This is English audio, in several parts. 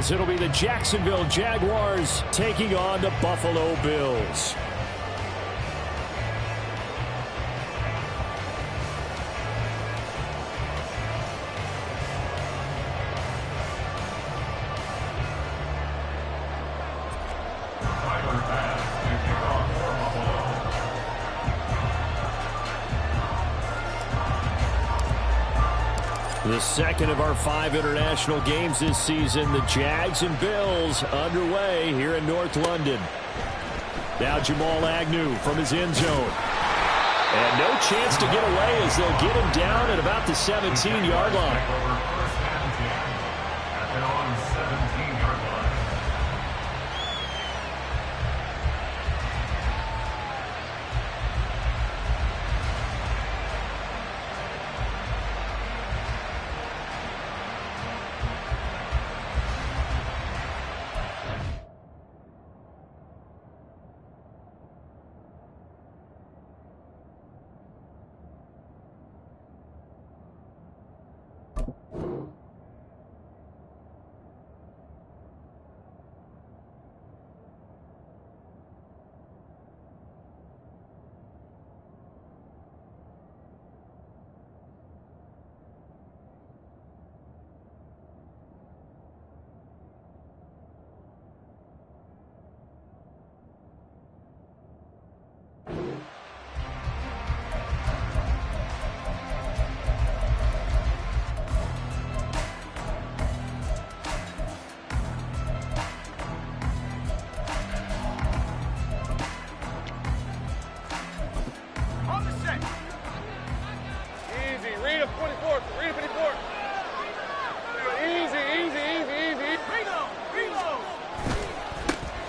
as it'll be the Jacksonville Jaguars taking on the Buffalo Bills. The second of our 5 international games this season, the Jags and Bills underway here in North London. Now Jamal Agnew from his end zone. And no chance to get away as they'll get him down at about the 17-yard line.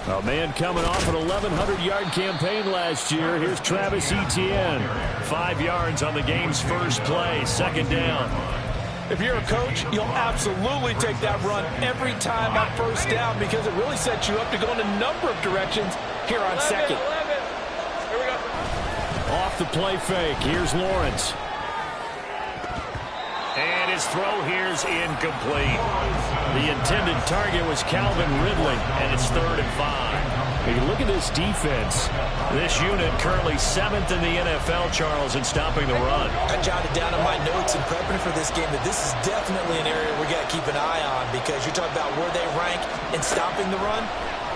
A man coming off an 1,100-yard campaign last year. Here's Travis Etienne. 5 yards on the game's first play, second down. If you're a coach, you'll absolutely take that run every time on first down because it really sets you up to go in a number of directions here on second. Here we go. Off the play fake, here's Lawrence. And his throw here's incomplete. The intended target was Calvin Ridley, and it's 3rd and 5. Hey, look at this defense. This unit currently 7th in the NFL, Charles, in stopping the run. I jotted down in my notes in prepping for this game that this is definitely an area we're going to keep an eye on because you're talking about where they rank in stopping the run.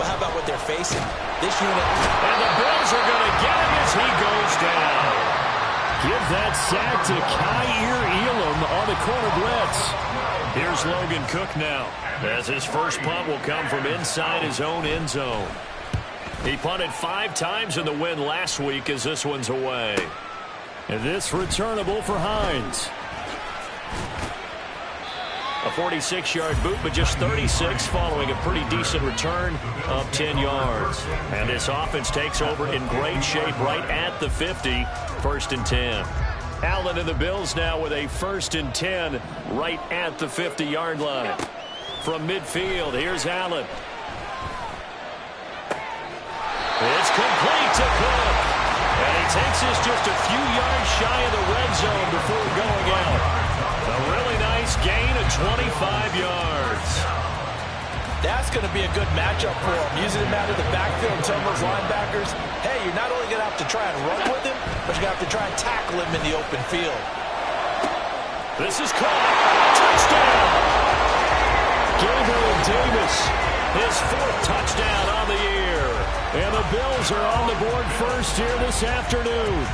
Well, how about what they're facing? This unit. And the Bills are going to get him as he goes down. Give that sack to Kaiir Elam on the corner blitz. Here's Logan Cook now, as his first punt will come from inside his own end zone. He punted 5 times in the win last week as this one's away. And this returnable for Hines. A 46-yard boot, but just 36 following a pretty decent return of 10 yards. And this offense takes over in great shape right at the 50, 1st and 10. Allen and the Bills now with a 1st and 10 right at the 50-yard line. From midfield, here's Allen. It's complete to Cook. And he takes us just a few yards shy of the red zone before going out. A really nice gain of 25 yards. That's going to be a good matchup for him. Using him out of the backfield and telling those linebackers, hey, you're not only going to have to try and run with him, but you're going to have to try and tackle him in the open field. This is caught. Touchdown. Gabriel Davis, his 4th touchdown on the year. And the Bills are on the board first here this afternoon.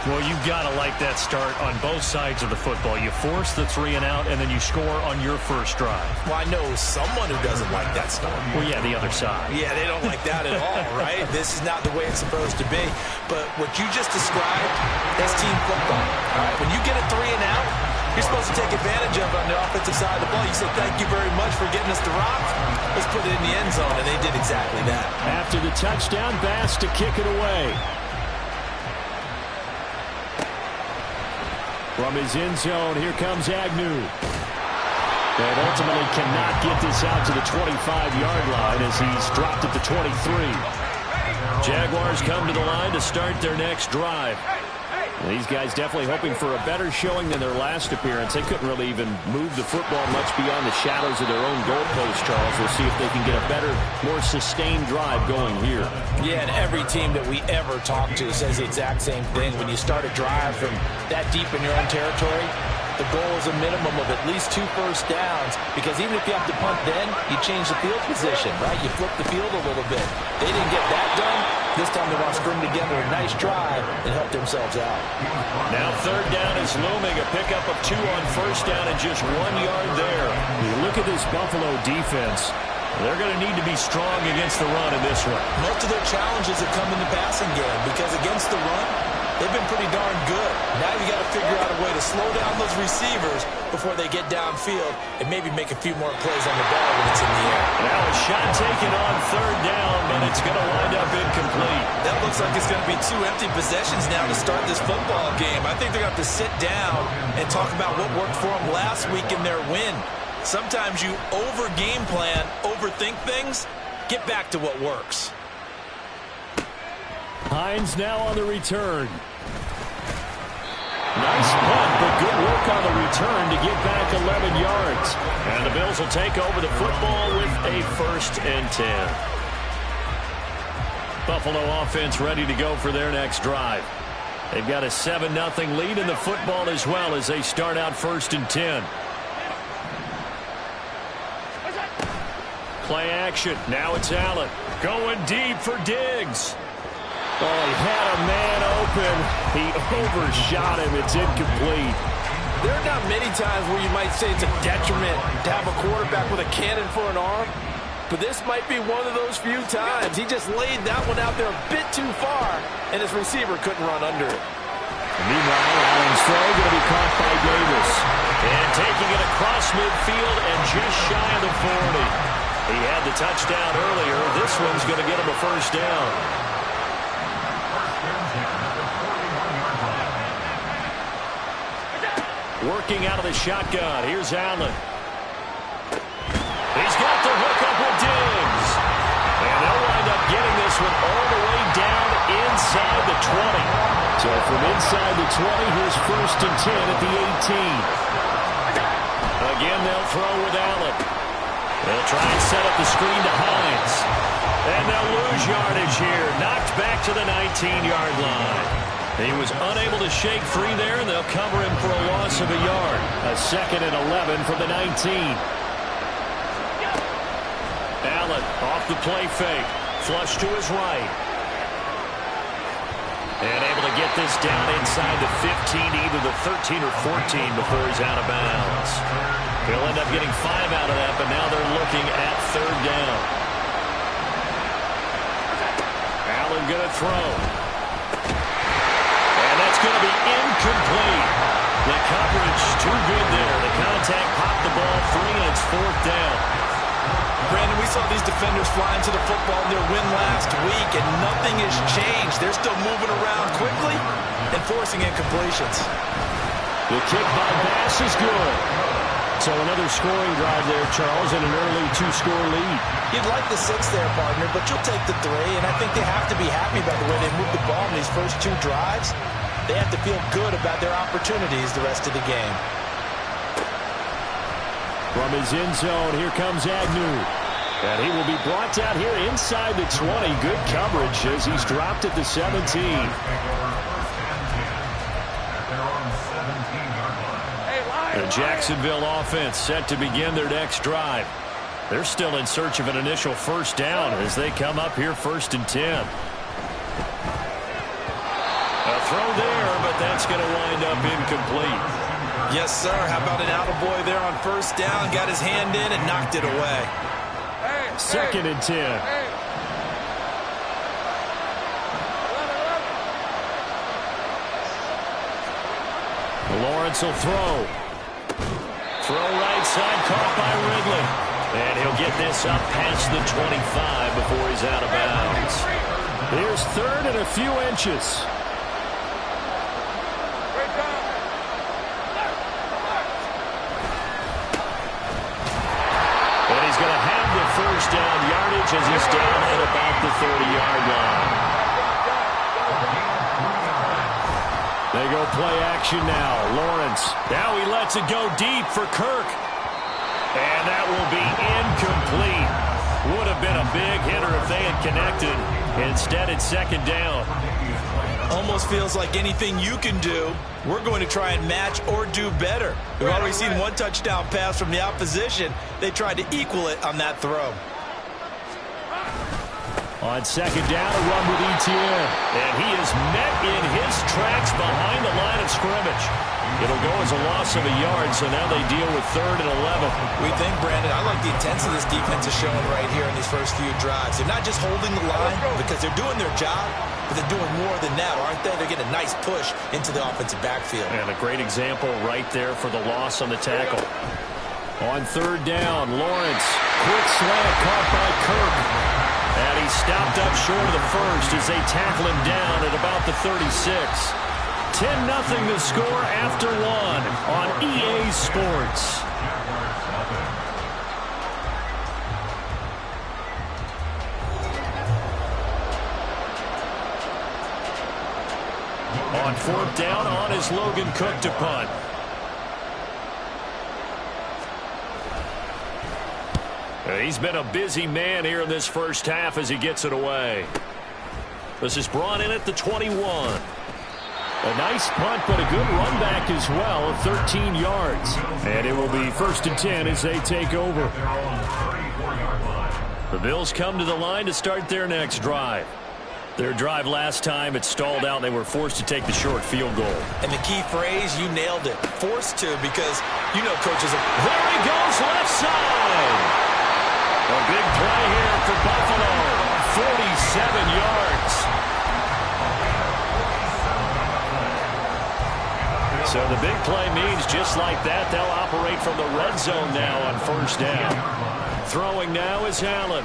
Well, you've got to like that start on both sides of the football. You force the 3 and out, and then you score on your first drive. Well, I know someone who doesn't like that start. Well, yeah, the other side. Yeah, they don't like that at all, right? This is not the way it's supposed to be. But what you just described, that's team football. All right? When you get a 3 and out, you're supposed to take advantage of it on the offensive side of the ball. You say, thank you very much for getting us the rock. Let's put it in the end zone, and they did exactly that. After the touchdown, Bass to kick it away. From his end zone, here comes Agnew. And ultimately cannot get this out to the 25-yard line as he's dropped at the 23. Jaguars come to the line to start their next drive. These guys definitely hoping for a better showing than their last appearance. They couldn't really even move the football much beyond the shadows of their own goalpost, Charles. We'll see if they can get a better, more sustained drive going here. Yeah, and every team that we ever talk to says the exact same thing. When you start a drive from that deep in your own territory, the goal is a minimum of at least 2 first downs, because even if you have to punt then, you change the field position, right? You flip the field a little bit. They didn't get that done. This time they want to string together a nice drive and help themselves out. Now 3rd down is looming. A pickup of 2 on 1st down and just 1 yard there. You look at this Buffalo defense. They're going to need to be strong against the run in this one. Most of their challenges have come in the passing game, because against the run, they've been pretty darn good. Now you got to figure out a way to slow down those receivers before they get downfield and maybe make a few more plays on the ball when it's in the air. Now a shot taken on 3rd down, but it's going to wind up incomplete. That looks like it's going to be 2 empty possessions now to start this football game. I think they're going to have to sit down and talk about what worked for them last week in their win. Sometimes you over-game plan, overthink things. Get back to what works. Hines now on the return. Nice punt, but good work on the return to get back 11 yards. And the Bills will take over the football with a 1st and 10. Buffalo offense ready to go for their next drive. They've got a 7-0 lead in the football as well as they start out 1st and 10. Play action. Now it's Allen. Going deep for Diggs. Oh, he had a man open. He overshot him. It's incomplete. There are not many times where you might say it's a detriment to have a quarterback with a cannon for an arm, but this might be one of those few times. He just laid that one out there a bit too far, and his receiver couldn't run under it. Meanwhile, Allen's throw going to be caught by Davis. And taking it across midfield and just shy of the 40. He had the touchdown earlier. This one's going to get him a 1st down. Working out of the shotgun. Here's Allen. He's got the hook up with Diggs. And they'll wind up getting this one all the way down inside the 20. So from inside the 20, here's 1st and 10 at the 18. Again, they'll throw with Allen. They'll try and set up the screen to Hines. And they'll lose yardage here. Knocked back to the 19-yard line. He was unable to shake free there, and they'll cover him for a loss of a yard. A 2nd and 11 from the 19. Allen off the play fake. Flush to his right. And able to get this down inside the 15, either the 13 or 14 before he's out of bounds. He'll end up getting 5 out of that, but now they're looking at 3rd down. Allen going to throw. And that's going to be incomplete. The coverage too good there. The contact popped the ball free, and it's 4th down. Brandon, we saw these defenders flying to the football in their win last week, and nothing has changed. They're still moving around quickly and forcing incompletions. The kick by Bass is good. So another scoring drive there, Charles, and an early 2-score lead. You'd like the 6 there, partner, but you'll take the 3, and I think they have to be happy about the way they moved the ball in these first 2 drives. They have to feel good about their opportunities the rest of the game. From his end zone, here comes Agnew. And he will be brought down here inside the 20. Good coverage as he's dropped at the 17. The Jacksonville offense set to begin their next drive. They're still in search of an initial 1st down as they come up here 1st and 10. A throw there, but that's going to wind up incomplete. Yes, sir. How about an attaboy there on 1st down? Got his hand in and knocked it away. 2nd and 10. Lawrence will throw. Throw right side, caught by Ridley. And he'll get this up past the 25 before he's out of bounds. Here's 3rd and a few inches. And he's going to have the 1st down yardage as he's down at about the 30-yard line. The They go play action now. Lawrence. Now he lets it go deep for Kirk. And that will be incomplete. Would have been a big hitter if they had connected. Instead, it's second down. Almost feels like anything you can do, we're going to try and match or do better. We've already seen one touchdown pass from the opposition. They tried to equal it on that throw. On second down, a run with Etienne. And he is met in his tracks behind the line of scrimmage. It'll go as a loss of a yard, so now they deal with 3rd and 11. We think, Brandon, I like the intensity this defense is showing right here in these first few drives. They're not just holding the line because they're doing their job, but they're doing more than that, aren't they? They're getting a nice push into the offensive backfield. And a great example right there for the loss on the tackle. On 3rd down, Lawrence. Quick slant caught by Kirk. And he stopped up short of the first as they tackle him down at about the 36. 10-0 the score after 1 on EA Sports. On 4th down, on is Logan Cook to punt. He's been a busy man here in this first half as he gets it away. This is brought in at the 21. A nice punt, but a good run back as well of 13 yards. And it will be 1st and 10 as they take over. The Bills come to the line to start their next drive. Their drive last time, it stalled out, and they were forced to take the short field goal. And the key phrase, you nailed it. Forced to, because you know coaches are... There he goes, left side. A big play here for Buffalo. 47 yards. So the big play means just like that, they'll operate from the red zone now on 1st down. Throwing now is Allen.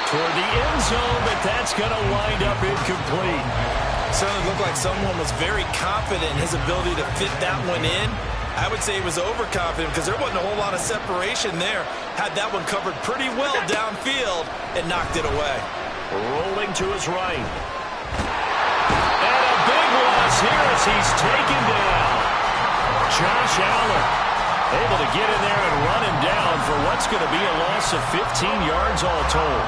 Toward the end zone, but that's going to wind up incomplete. Certainly looked like someone was very confident in his ability to fit that one in. I would say he was overconfident because there wasn't a whole lot of separation there. Had that one covered pretty well downfield and knocked it away. Rolling to his right. And a big loss here as he's taken down. Josh Allen able to get in there and run him down for what's going to be a loss of 15 yards all told.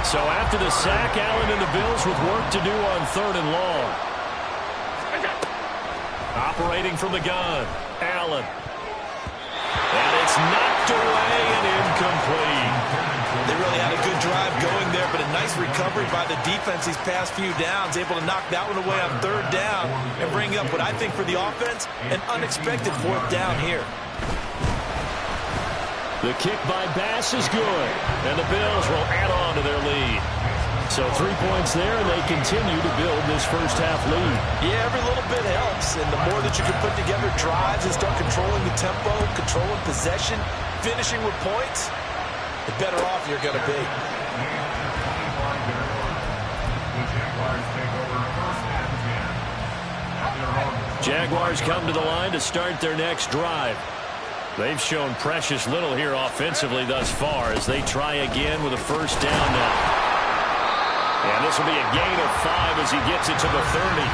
So after the sack, Allen and the Bills with work to do on 3rd and long. Operating from the gun, Allen. And it's knocked away and incomplete. They really had a good drive going there, but a nice recovery by the defense these past few downs, able to knock that one away on 3rd down and bring up what I think for the offense, an unexpected 4th down here. The kick by Bass is good, and the Bills will add on to their lead. So 3 points there, and they continue to build this first half lead. Yeah, every little bit helps, and the more that you can put together drives and start controlling the tempo, controlling possession, finishing with points, the better off you're going to be. Jaguars come to the line to start their next drive. They've shown precious little here offensively thus far as they try again with a 1st down now. And this will be a gain of 5 as he gets it to the 30.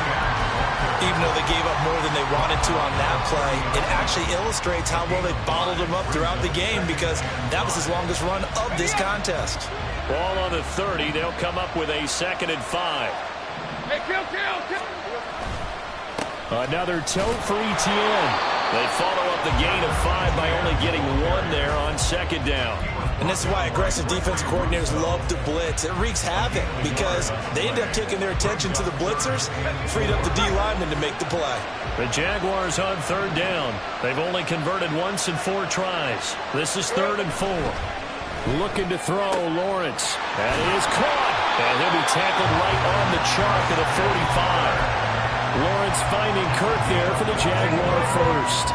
Even though they gave up more than they wanted to on that play, it actually illustrates how well they bottled him up throughout the game because that was his longest run of this contest. Ball on the 30. They'll come up with a 2nd and 5. Hey, kill. Another tote for Etienne. They follow up the gain of 5 by only getting 1 there on 2nd down. And this is why aggressive defensive coordinators love to blitz. It wreaks havoc because they end up taking their attention to the blitzers, freed up the D linemen to make the play. The Jaguars on 3rd down. They've only converted once in 4 tries. This is 3rd and 4. Looking to throw, Lawrence. That is caught. And he'll be tackled right on the chalk at the 45. Lawrence finding Kirk there for the Jaguar first.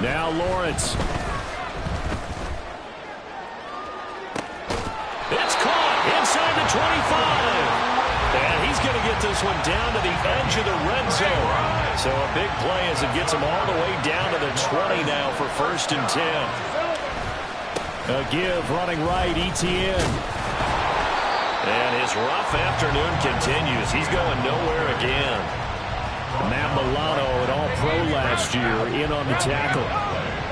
Now Lawrence. It's caught inside the 25. And he's going to get to this one down to the edge of the red zone. So a big play as it gets him all the way down to the 20 now for 1st and 10. A give running right, Etienne. And his rough afternoon continues. He's going nowhere again. Matt Milano, an all-pro last year, in on the tackle.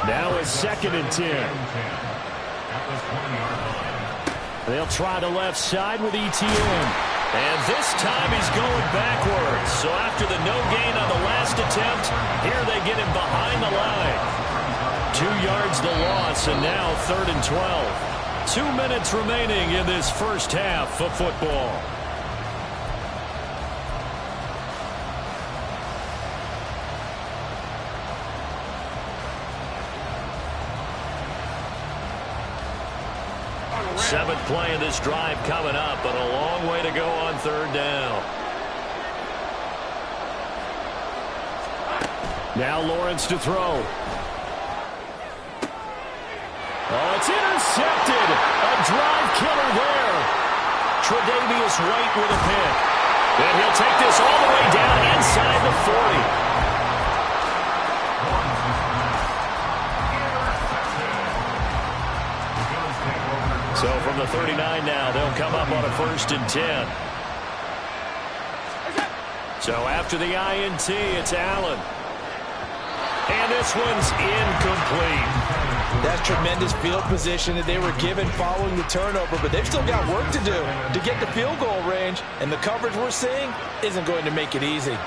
Now it's 2nd and 10. They'll try the left side with Etienne. And this time he's going backwards. So after the no gain on the last attempt, here they get him behind the line. 2 yards the loss, and now 3rd and 12. 2 minutes remaining in this first half of football. Seventh play of this drive coming up, but a long way to go on 3rd down. Now Lawrence to throw. Oh, it's intercepted. A drive killer there. Tre'Davious White with a pick. And he'll take this all the way down inside the 40. So from the 39 now, they'll come up on a 1st and 10. So after the INT, it's Allen. And this one's incomplete. That's tremendous field position that they were given following the turnover, but they've still got work to do to get the field goal range, and the coverage we're seeing isn't going to make it easy.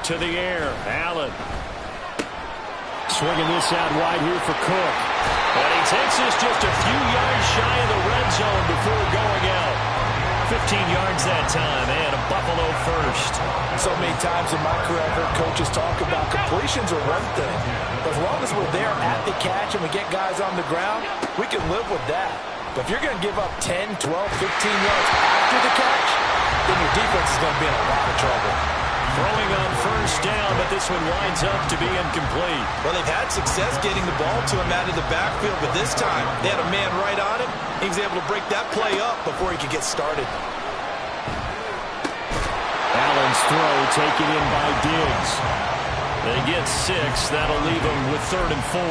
To the air, Allen. Swinging this out wide here for Cook. And he takes this just a few yards shy of the red zone before going out. 15 yards that time, and a Buffalo first. So many times in my career, I've heard coaches talk about completions are one thing. But as long as we're there at the catch and we get guys on the ground, we can live with that. But if you're going to give up 10, 12, 15 yards after the catch, then your defense is going to be in a lot of trouble. Throwing on 1st down, but this one winds up to be incomplete. Well, they've had success getting the ball to him out of the backfield, but this time they had a man right on him. He was able to break that play up before he could get started. Allen's throw taken in by Diggs. They get 6. That'll leave them with 3rd and 4.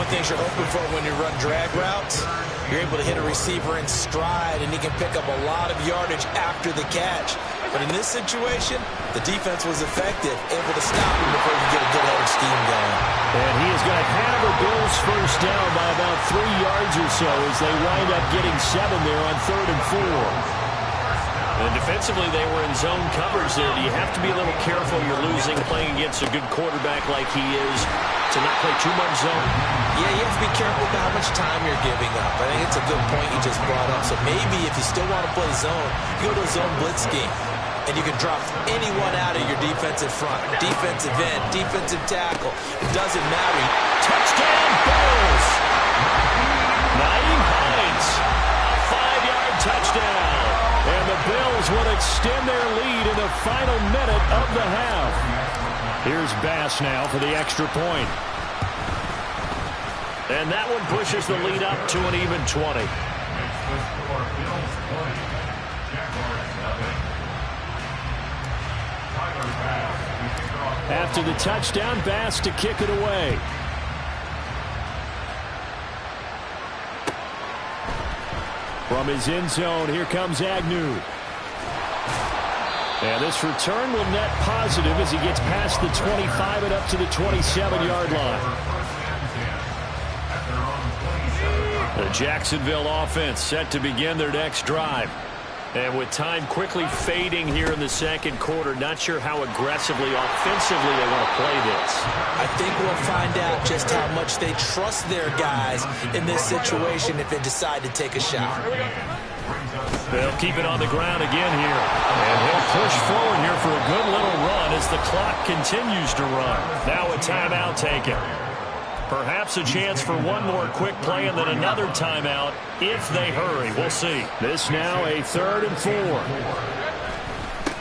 One thing you're hoping for when you run drag routes, you're able to hit a receiver in stride, and he can pick up a lot of yardage after the catch. But in this situation, the defense was effective, able to stop him before he could get a good head of steam going. And he is going to have a Bills 1st down by about 3 yards or so as they wind up getting 7 there on 3rd and 4. And defensively, they were in zone coverage there. Do you have to be a little careful? You're losing playing against a good quarterback like he is to not play too much zone? Yeah, you have to be careful about how much time you're giving up. I think it's a good point you just brought up. So maybe if you still want to play zone, you go to a zone blitz scheme. And you can drop anyone out of your defensive front, defensive end, defensive tackle. It doesn't matter. Touchdown, Bills! Naeem Hines, a 5-yard touchdown. And the Bills would extend their lead in the final minute of the half. Here's Bass now for the extra point. And that one pushes the lead up to an even 20. After the touchdown, Bass to kick it away. From his end zone, here comes Agnew. And this return will net positive as he gets past the 25 and up to the 27-yard line. The Jacksonville offense set to begin their next drive. And with time quickly fading here in the 2nd quarter, not sure how aggressively, offensively they want to play this. I think we'll find out just how much they trust their guys in this situation if they decide to take a shot. They'll keep it on the ground again here. And he'll push forward here for a good little run as the clock continues to run. Now a timeout taken. Perhaps a chance for one more quick play and then another timeout if they hurry. We'll see. This now a 3rd and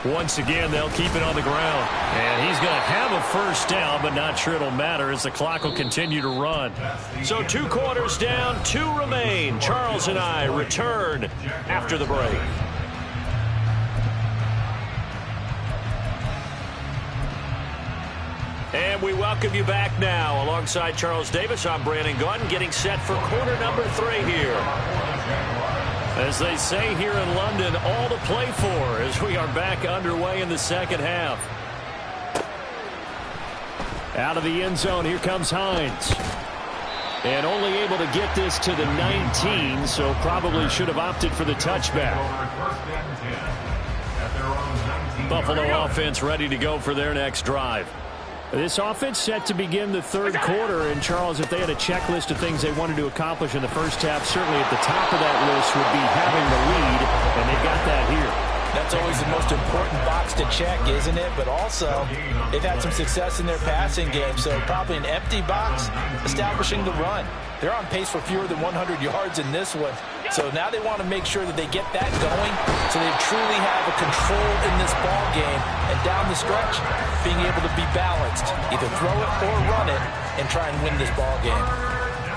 4. Once again, they'll keep it on the ground. And he's going to have a 1st down, but not sure it'll matter as the clock will continue to run. So 2 quarters down, 2 remain. Charles and I return after the break. And we welcome you back now. Alongside Charles Davis, I'm Brandon Gaudin, getting set for quarter number 3 here. As they say here in London, all to play for as we are back underway in the second half. Out of the end zone, here comes Hines. And only able to get this to the 19, so probably should have opted for the touchback. Buffalo offense ready to go for their next drive. This offense set to begin the third quarter, and Charles, if they had a checklist of things they wanted to accomplish in the first half, certainly at the top of that list would be having the lead, and they got that here. That's always the most important box to check, isn't it? But also, they've had some success in their passing game, so probably an empty box establishing the run. They're on pace for fewer than 100 yards in this one. So now they want to make sure that they get that going so they truly have a control in this ball game. And down the stretch, being able to be balanced, either throw it or run it, and try and win this ball game.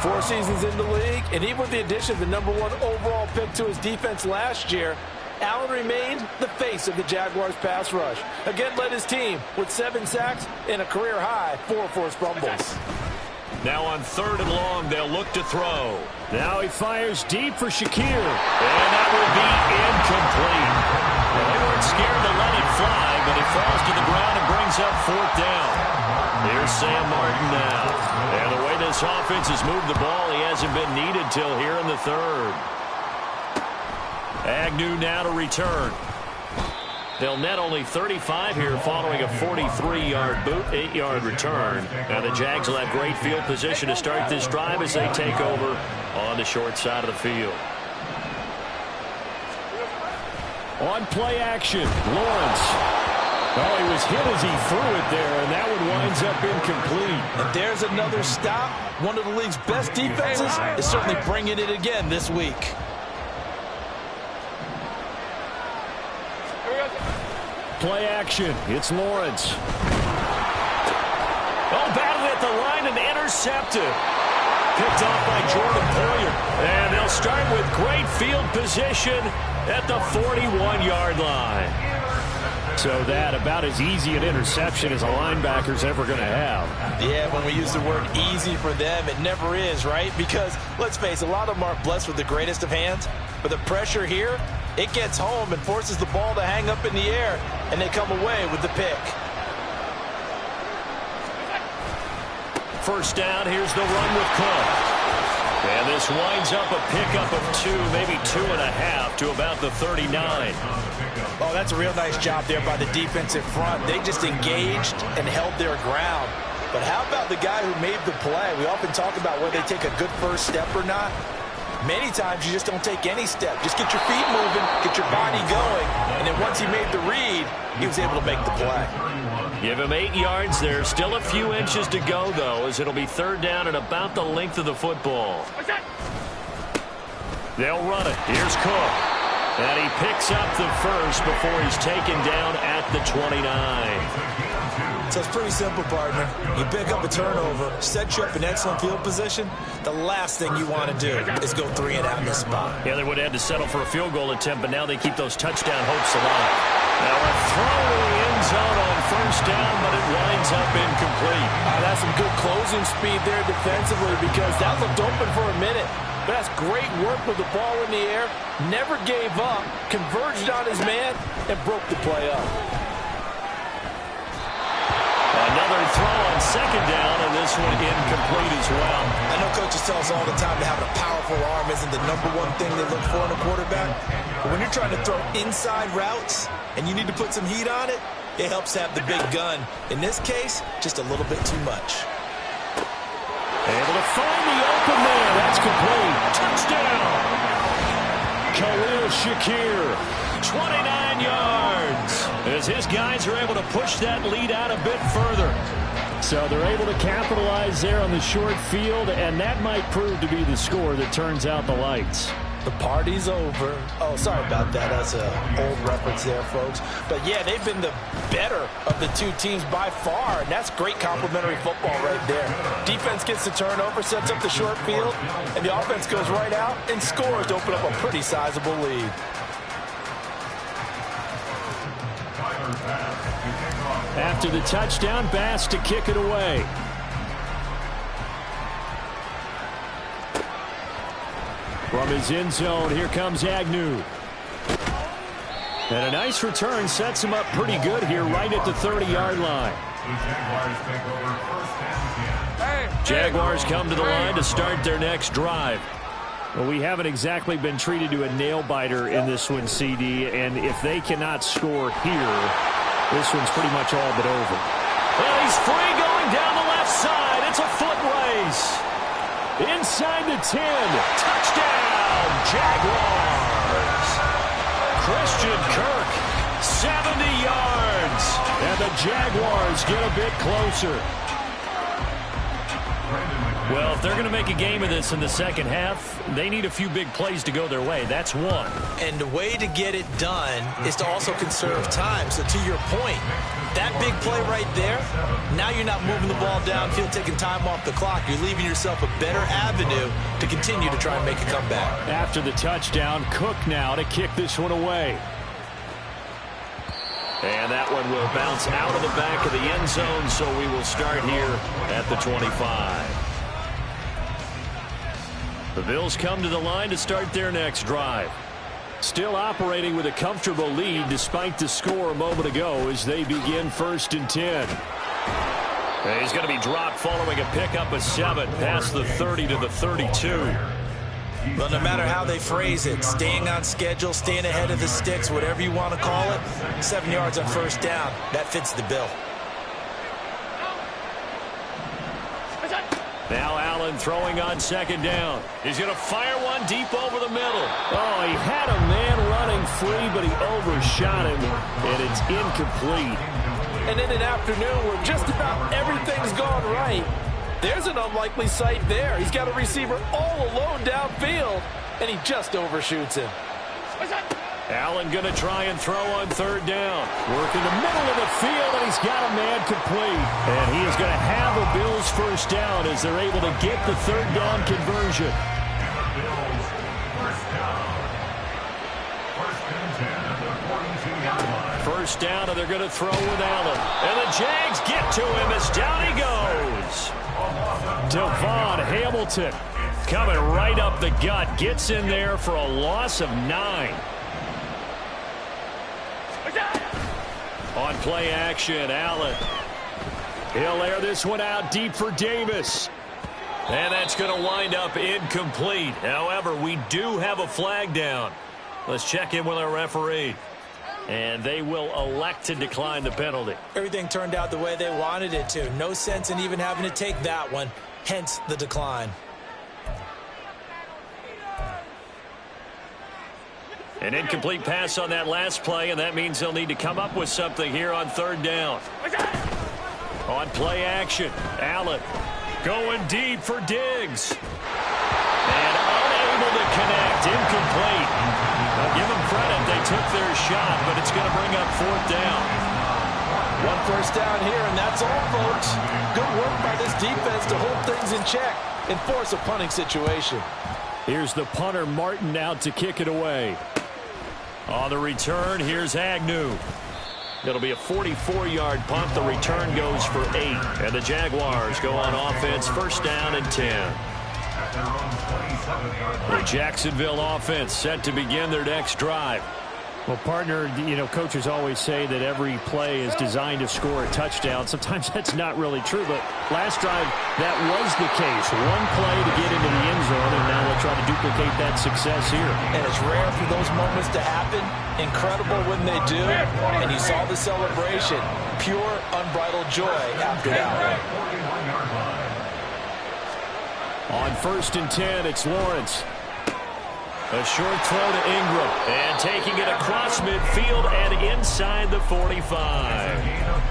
4 seasons in the league, and even with the addition of the #1 overall pick to his defense last year, Allen remained the face of the Jaguars' pass rush. Again, led his team with 7 sacks and a career-high 4 forced fumbles. Now on 3rd and long, they'll look to throw. Now he fires deep for Shakir. And that will be incomplete. Well, they weren't scared to let it fly, but it falls to the ground and brings up 4th down. Here's Sam Martin now. And the way this offense has moved the ball, he hasn't been needed till here in the 3rd. Agnew now to return. They'll net only 35 here following a 43-yard boot, 8-yard return. Now the Jags will have great field position to start this drive as they take over on the short side of the field. On play action, Lawrence. Oh, he was hit as he threw it there, and that one winds up incomplete. And there's another stop. One of the league's best defenses is certainly bringing it again this week. Play action. It's Lawrence. Oh, battled at the line and intercepted. Picked off by Jordan Poyer. And they'll start with great field position at the 41-yard line. So that about as easy an interception as a linebacker's ever going to have. Yeah, when we use the word easy for them, it never is, right? Because, let's face it, a lot of them aren't blessed with the greatest of hands. But the pressure here, it gets home and forces the ball to hang up in the air, and they come away with the pick. First down, here's the run with Cook. And this winds up a pickup of 2, maybe 2.5 to about the 39. Oh, that's a real nice job there by the defensive front. They just engaged and held their ground. But how about the guy who made the play? We often talk about whether they take a good first step or not. Many times you just don't take any step. Just get your feet moving, get your body going, and then once he made the read, he was able to make the play. Give him 8 yards there. Still a few inches to go, though, as it'll be 3rd down and about the length of the football. They'll run it. Here's Cook. And he picks up the first before he's taken down at the 29. So it's pretty simple, partner. You pick up a turnover, set you up in excellent field position. The last thing you want to do is go 3 and out in this spot. Yeah, they would have had to settle for a field goal attempt, but now they keep those touchdown hopes alive. Now a throw in the end zone on 1st down, but it winds up incomplete. That's some good closing speed there defensively because that looked open for a minute. But that's great work with the ball in the air. Never gave up, converged on his man, and broke the play up. Another throw on 2nd down, and this one incomplete as well. I know coaches tell us all the time that having a powerful arm isn't the #1 thing they look for in a quarterback. But when you're trying to throw inside routes and you need to put some heat on it, it helps have the big gun. In this case, just a little bit too much. Able to find the open man. That's complete. Touchdown. Khalil Shakir, 29 yards. As his guys are able to push that lead out a bit further. So they're able to capitalize there on the short field, and that might prove to be the score that turns out the lights. The party's over. Oh, sorry about that. That's an old reference there, folks. But, yeah, they've been the better of the 2 teams by far, and that's great complimentary football right there. Defense gets the turnover, sets up the short field, and the offense goes right out and scores to open up a pretty sizable lead. After the touchdown, Bass to kick it away. From his end zone, here comes Agnew. And a nice return sets him up pretty good here right at the 30-yard line. Jaguars come to the line to start their next drive. Well, we haven't exactly been treated to a nail-biter in this one, CD, and if they cannot score here, this one's pretty much all but over. Well, he's free going down the left side. It's a foot race. Inside the 10. Touchdown, Jaguars. Christian Kirk, 70 yards. And the Jaguars get a bit closer. Well, if they're going to make a game of this in the second half, they need a few big plays to go their way. That's one. And the way to get it done is to also conserve time. So to your point, that big play right there, now you're not moving the ball downfield, taking time off the clock. You're leaving yourself a better avenue to continue to try and make a comeback. After the touchdown, Cook now to kick this one away. And that one will bounce out of the back of the end zone, so we will start here at the 25. The Bills come to the line to start their next drive. Still operating with a comfortable lead despite the score a moment ago as they begin 1st and 10. And he's going to be dropped following a pickup of 7 past the 30 to the 32. Well, no matter how they phrase it, staying on schedule, staying ahead of the sticks, whatever you want to call it, 7 yards on 1st down, that fits the bill. Now Allen throwing on 2nd down. He's going to fire one deep over the middle. Oh, he had a man running free, but he overshot him, and it's incomplete. And in an afternoon where just about everything's gone right, there's an unlikely sight there. He's got a receiver all alone downfield, and he just overshoots him. Allen going to try and throw on 3rd down. Work in the middle of the field, and he's got a man complete. And he is going to have a Bills 1st down as they're able to get the 3rd down conversion. First down, and they're going to throw with Allen. And the Jags get to him as down he goes. Devon Hamilton coming right up the gut. Gets in there for a loss of 9. On play action, Allen. He'll air this one out deep for Davis. And that's going to wind up incomplete. However, we do have a flag down. Let's check in with our referee. And they will elect to decline the penalty. Everything turned out the way they wanted it to. No sense in even having to take that one, hence the decline. An incomplete pass on that last play, and that means they'll need to come up with something here on 3rd down. On play action, Allen going deep for Diggs. And unable to connect, incomplete. I'll give them credit, they took their shot, but it's going to bring up 4th down. 1 first down here, and that's all, folks. Good work by this defense to hold things in check and force a punting situation. Here's the punter, Martin, out to kick it away. On the return, here's Agnew. It'll be a 44-yard punt. The return goes for 8. And the Jaguars go on offense, 1st down and 10. The Jacksonville offense set to begin their next drive. Well, partner, you know, coaches always say that every play is designed to score a touchdown. Sometimes that's not really true, but last drive, that was the case. One play to get into the end zone, and now they'll try to duplicate that success here. And it's rare for those moments to happen. Incredible when they do. And you saw the celebration. Pure, unbridled joy after that. On 1st and 10, it's Lawrence. A short throw to Ingram. And taking it across midfield and inside the 45.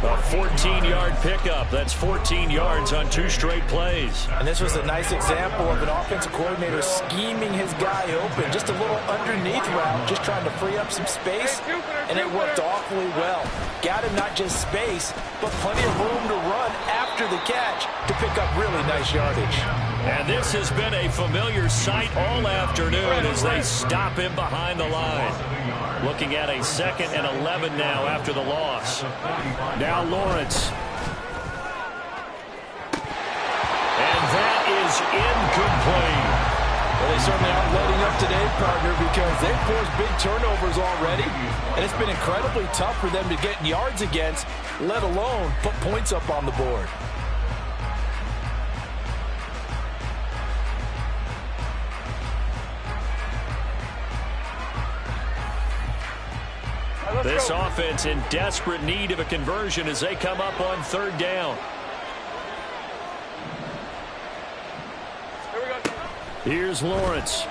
A 14-yard pickup. That's 14 yards on 2 straight plays. And this was a nice example of an offensive coordinator scheming his guy open. Just a little underneath route, just trying to free up some space. And it worked awfully well. Got him not just space, but plenty of room to run after after the catch to pick up really nice yardage. And this has been a familiar sight all afternoon as they stop him behind the line. Looking at a 2nd and 11 now after the loss. Now Lawrence. And that is incomplete. Well, they certainly aren't letting up today, partner, because they've forced big turnovers already, and it's been incredibly tough for them to get yards against, let alone put points up on the board. This offense in desperate need of a conversion as they come up on 3rd down. Here's Lawrence.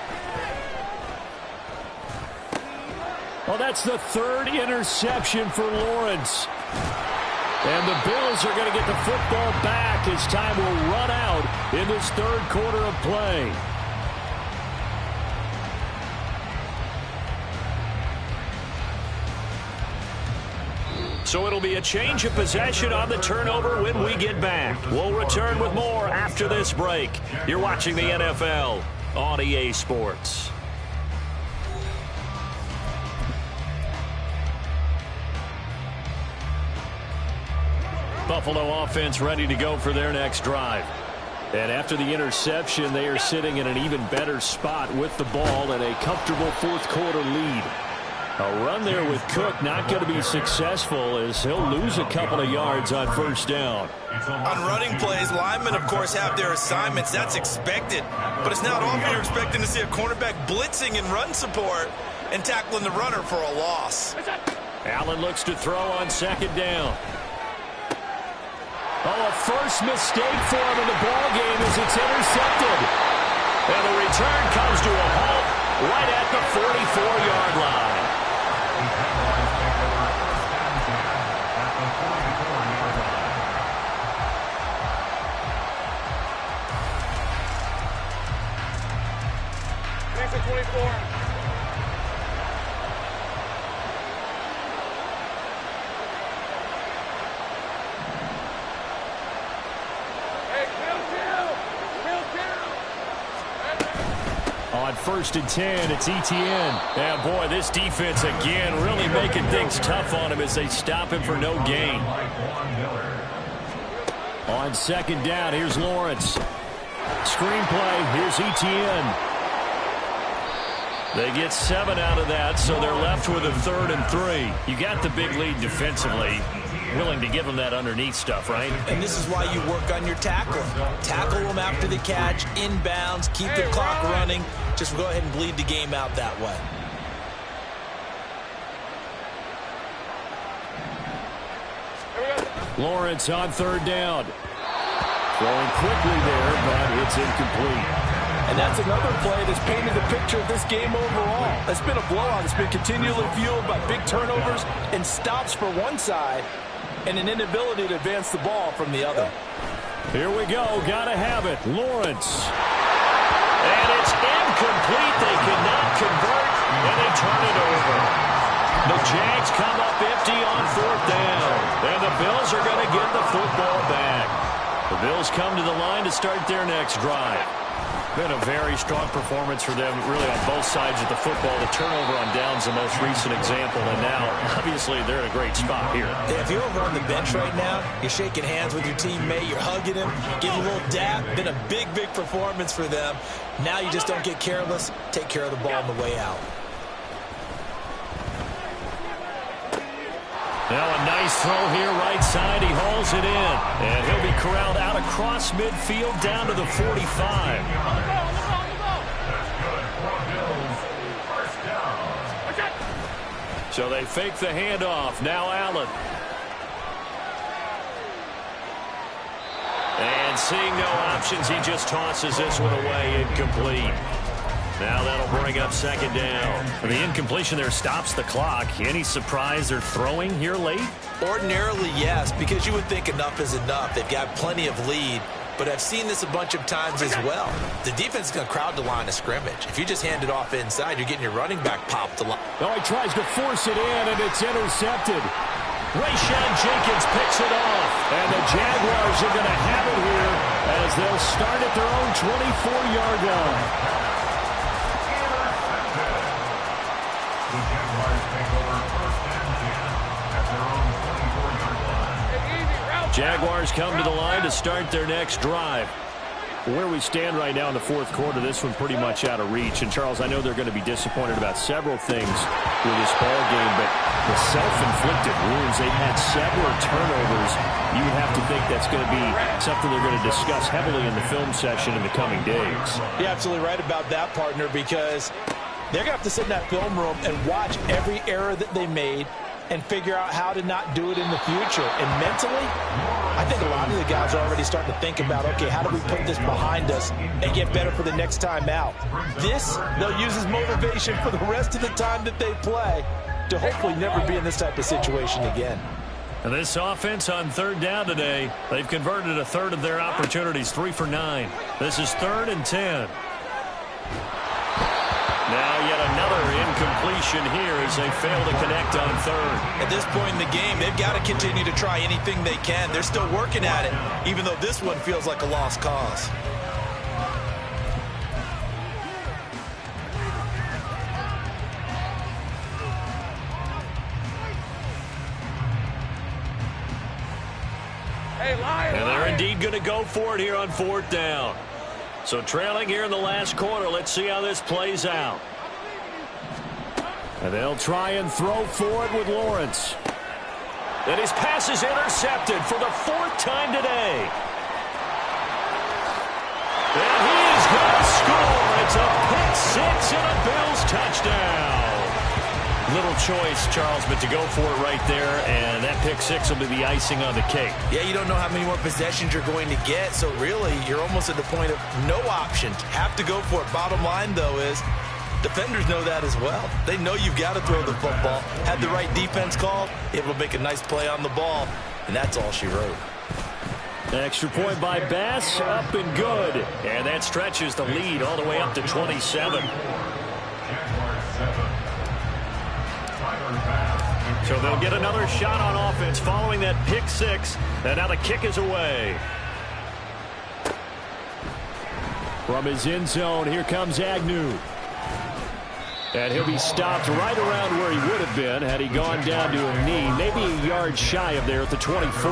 Well, that's the 3rd interception for Lawrence. And the Bills are going to get the football back as time will run out in this 3rd quarter of play. So it'll be a change of possession on the turnover when we get back. We'll return with more after this break. You're watching the NFL on EA Sports. Buffalo offense ready to go for their next drive. And after the interception, they are sitting in an even better spot with the ball and a comfortable 4th quarter lead. A run there with Cook not going to be successful as he'll lose a couple of yards on 1st down. On running plays, linemen, of course, have their assignments. That's expected. But it's not often you're expecting to see a cornerback blitzing in run support and tackling the runner for a loss. Allen looks to throw on 2nd down. Oh, a first mistake for him in the ball game as it's intercepted. And the return comes to a halt right at the 44-yard line. Thanks for 24. On 1st and 10, it's Etienne. And boy, this defense again really making things tough on him as they stop him for no gain. On 2nd down, here's Lawrence. Screenplay, here's Etienne. They get 7 out of that, so they're left with a 3rd and 3. You got the big lead defensively. Willing to give them that underneath stuff, right? And this is why you work on your tackling. Tackle them after the catch, inbounds, keep the clock running. Just go ahead and bleed the game out that way. Lawrence on 3rd down. Throwing quickly there, but it's incomplete. And that's another play that's painted the picture of this game overall. It's been a blowout. It's been continually fueled by big turnovers and stops for one side and an inability to advance the ball from the other. Here we go. Gotta have it. Lawrence. And it's incomplete. They cannot convert, and they turn it over. The Jags come up empty on 4th down, and the Bills are going to get the football back. The Bills come to the line to start their next drive. Been a very strong performance for them, really on both sides of the football. The turnover on downs, the most recent example, and now, obviously, they're in a great spot here. Yeah, if you're over on the bench right now, you're shaking hands with your teammate, you're hugging him, giving a little dap. Been a big, big performance for them. Now you just don't get careless. Take care of the ball on the way out. Now a nice throw here, right side. He hauls it in. And he'll be corralled out across midfield down to the 45. So they fake the handoff. Now Allen. And seeing no options, he just tosses this one away, incomplete. Now that'll bring up 2nd down. And the incompletion there stops the clock. Any surprise they're throwing here late? Ordinarily, yes, because you would think enough is enough. They've got plenty of lead, but I've seen this a bunch of times as well. The defense is going to crowd the line of scrimmage. If you just hand it off inside, you're getting your running back popped a lot. Oh, he tries to force it in, and it's intercepted. Rayshawn Jenkins picks it off. And the Jaguars are going to have it here as they'll start at their own 24-yard line. The Jaguars take over first and 10 at their own 24-yard line. Jaguars come to the line to start their next drive. Where we stand right now in the fourth quarter, this one pretty much out of reach. And, Charles, I know they're going to be disappointed about several things with this ball game, but the self-inflicted wounds, they've had several turnovers. You would have to think that's going to be something they're going to discuss heavily in the film session in the coming days. You're absolutely right about that, partner, because they're going to have to sit in that film room and watch every error that they made and figure out how to not do it in the future. And mentally, I think a lot of the guys are already starting to think about, okay, how do we put this behind us and get better for the next time out? This, they'll use as motivation for the rest of the time that they play to hopefully never be in this type of situation again. And this offense on third down today, they've converted a third of their opportunities, 3 for 9. This is 3rd and 10. Now yet another incompletion here as they fail to connect on third. At this point in the game, they've got to continue to try anything they can. They're still working at it, even though this one feels like a lost cause. And they're indeed going to go for it here on 4th down. So trailing here in the last quarter, let's see how this plays out. And they'll try and throw for it with Lawrence. And his pass is intercepted for the 4th time today. And he is going to score. It's a pick-6 and a Bills touchdown. Little choice, Charles, but to go for it right there, and that pick-6 will be the icing on the cake. Yeah, you don't know how many more possessions you're going to get, so really you're almost at the point of no options. Have to go for it. Bottom line, though, is defenders know that as well. They know you've got to throw the football. Had the right defense called, able to make a nice play on the ball, and that's all she wrote. Extra point by Bass, up and good. And that stretches the lead all the way up to 27. So they'll get another shot on offense following that pick-6. And now the kick is away. From his end zone, here comes Agnew. And he'll be stopped right around where he would have been had he gone down to a knee, maybe a yard shy of there at the 24.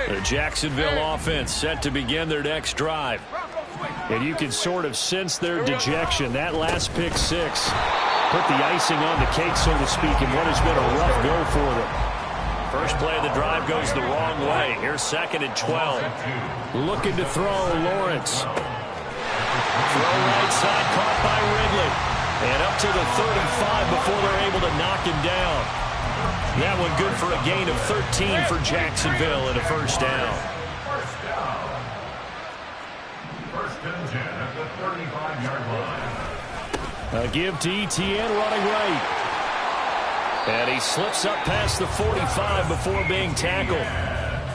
The Jacksonville offense set to begin their next drive. And you can sort of sense their dejection. That last pick-6 put the icing on the cake, so to speak, in what has been a rough go for them. First play of the drive goes the wrong way. Here's 2nd and 12. Looking to throw, Lawrence. Throw right side, caught by Ridley. And up to the 35 before they're able to knock him down. That one good for a gain of 13 for Jacksonville and a first down. First and 10 at the 35-yard line. A give to Etienne running right. And he slips up past the 45 before being tackled.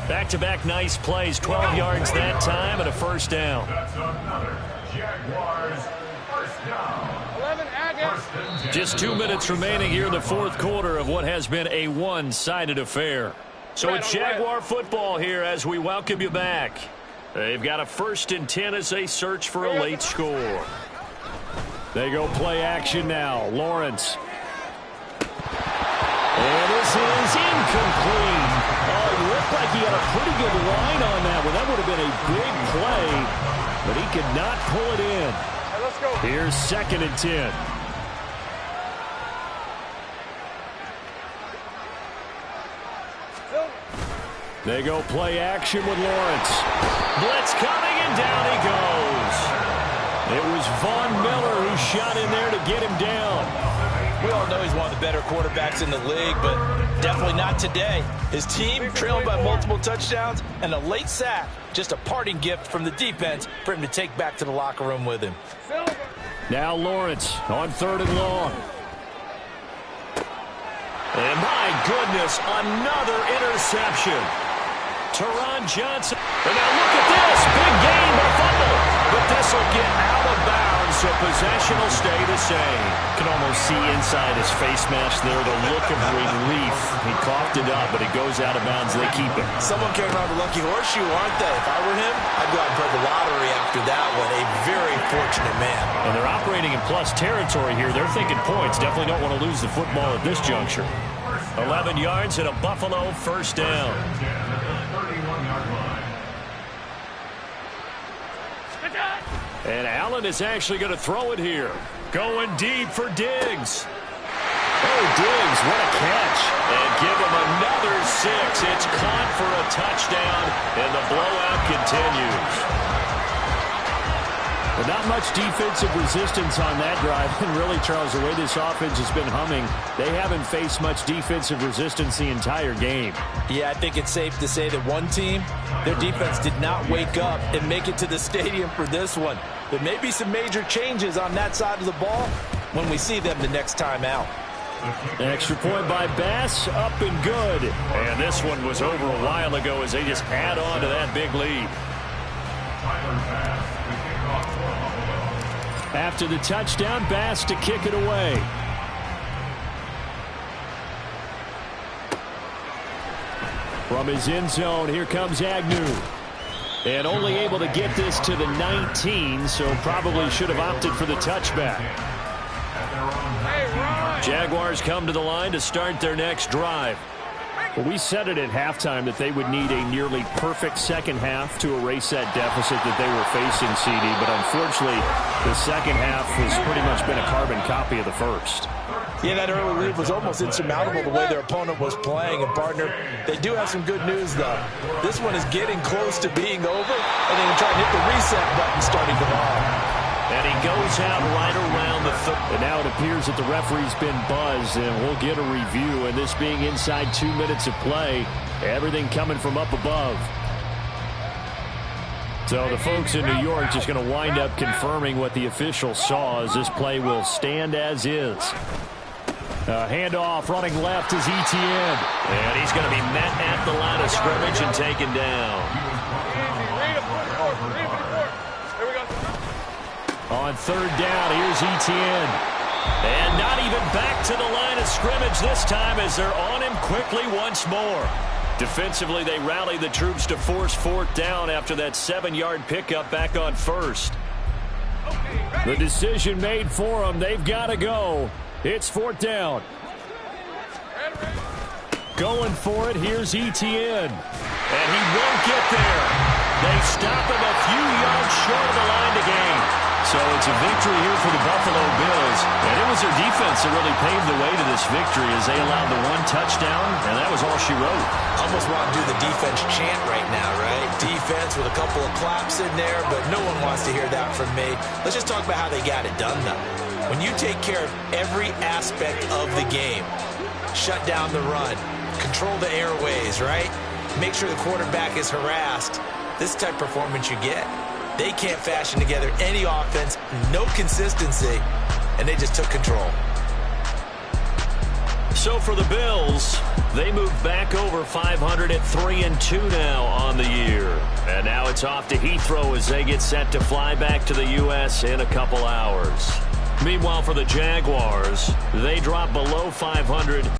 Back-to-back nice plays, 12 yards that time and a first down. That's another Jaguars first down. Just 2 minutes remaining here in the fourth quarter of what has been a one-sided affair. So it's Jaguar football here as we welcome you back. They've got a 1st and 10 as they search for a late score. They go play action now. Lawrence. And this is incomplete. Oh, it looked like he had a pretty good line on that one. That would have been a big play, but he could not pull it in. Here's 2nd and 10. They go play action with Lawrence. Blitz coming, and down he goes. It was Von Miller who shot in there to get him down. We all know he's one of the better quarterbacks in the league, but definitely not today. His team trailing by multiple touchdowns, and a late sack, just a parting gift from the defense for him to take back to the locker room with him. Now Lawrence on 3rd and long. And my goodness, another interception. Teron Johnson. And now look at this. Big gain, but a fumble. But this will get out of bounds, so possession will stay the same. You can almost see inside his face mask there the look of relief. He coughed it up, but it goes out of bounds. They keep it. Someone came around the lucky horseshoe, aren't they? If I were him, I'd go out and play the lottery after that one. A very fortunate man. And they're operating in plus territory here. They're thinking points. Definitely don't want to lose the football at this juncture. 11 yards and a Buffalo first down. And Allen is actually going to throw it here. Going deep for Diggs. Oh, Diggs, what a catch. And give him another 6. It's caught for a touchdown, and the blowout continues. But not much defensive resistance on that drive. And really, Charles, the way this offense has been humming, they haven't faced much defensive resistance the entire game. Yeah, I think it's safe to say that one team, their defense did not wake up and make it to the stadium for this one. There may be some major changes on that side of the ball when we see them the next time out. Extra point by Bass, up and good. And this one was over a while ago as they just add on to that big lead. After the touchdown, Bass to kick it away. From his end zone, here comes Agnew. And only able to get this to the 19, so probably should have opted for the touchback. Jaguars come to the line to start their next drive. Well, we said it at halftime that they would need a nearly perfect second half to erase that deficit that they were facing, CD. But unfortunately, the second half has pretty much been a carbon copy of the first. Yeah, that early lead was almost insurmountable the way their opponent was playing. And, partner, they do have some good news, though. This one is getting close to being over, and they can try and hit the reset button starting tomorrow. And he goes out right around the third. And now it appears that the referee's been buzzed, and we'll get a review. And this being inside 2 minutes of play, everything coming from up above. So the folks in New York just going to wind up confirming what the official saw, as this play will stand as is. Handoff running left is Etienne. And he's going to be met at the line of scrimmage and taken down. On third down, here's Etienne. And not even back to the line of scrimmage this time as they're on him quickly once more. Defensively, they rally the troops to force fourth down after that 7-yard pickup back on first. The decision made for them. They've got to go. It's fourth down. Going for it. Here's Etienne. And he won't get there. They stop him a few yards short of the line to gain. So it's a victory here for the Buffalo Bills. And it was their defense that really paved the way to this victory as they allowed the one touchdown, and that was all she wrote. Almost want to do the defense chant right now, right? Defense with a couple of claps in there, but no one wants to hear that from me. Let's just talk about how they got it done, though. When you take care of every aspect of the game, shut down the run, control the airways, right? Make sure the quarterback is harassed. This type of performance you get. They can't fashion together any offense, no consistency, and they just took control. So for the Bills, they move back over 500 at 3-2 now on the year. And now it's off to Heathrow as they get set to fly back to the U.S. in a couple hours. Meanwhile, for the Jaguars, they drop below 500.